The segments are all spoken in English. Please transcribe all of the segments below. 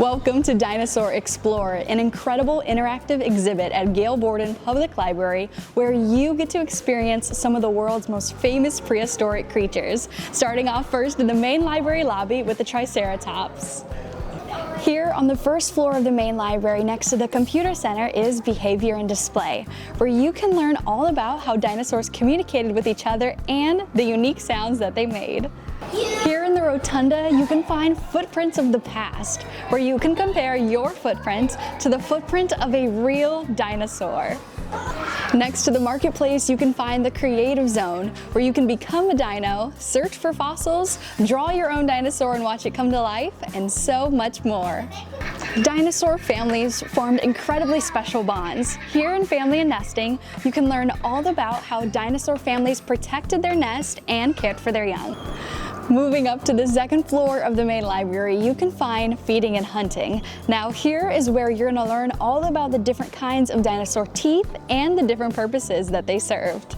Welcome to Dinosaur Explorer, an incredible interactive exhibit at Gail Borden Public Library where you get to experience some of the world's most famous prehistoric creatures, starting off first in the main library lobby with the Triceratops. Here on the first floor of the main library next to the computer center is Behavior and Display, where you can learn all about how dinosaurs communicated with each other and the unique sounds that they made. Here in the rotunda, you can find Footprints of the Past, where you can compare your footprint to the footprint of a real dinosaur. Next to the marketplace, you can find the Creative Zone, where you can become a dino, search for fossils, draw your own dinosaur and watch it come to life, and so much more. Dinosaur families formed incredibly special bonds. Here in Family and Nesting, you can learn all about how dinosaur families protected their nest and cared for their young. Moving up to the second floor of the main library, you can find Feeding and Hunting. Now here is where you're going to learn all about the different kinds of dinosaur teeth and the different purposes that they served.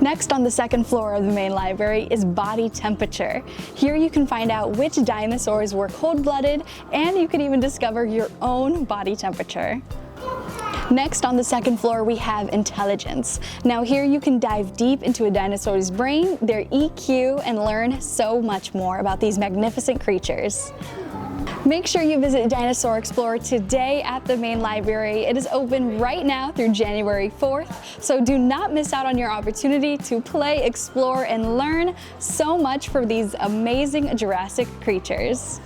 Next on the second floor of the main library is Body Temperature. Here you can find out which dinosaurs were cold-blooded, and you can even discover your own body temperature. Next on the second floor we have Intelligence. Now here you can dive deep into a dinosaur's brain, their EQ, and learn so much more about these magnificent creatures. Make sure you visit Dinosaur Explorer today at the main library. It is open right now through January 4th, so do not miss out on your opportunity to play, explore, and learn so much from these amazing Jurassic creatures.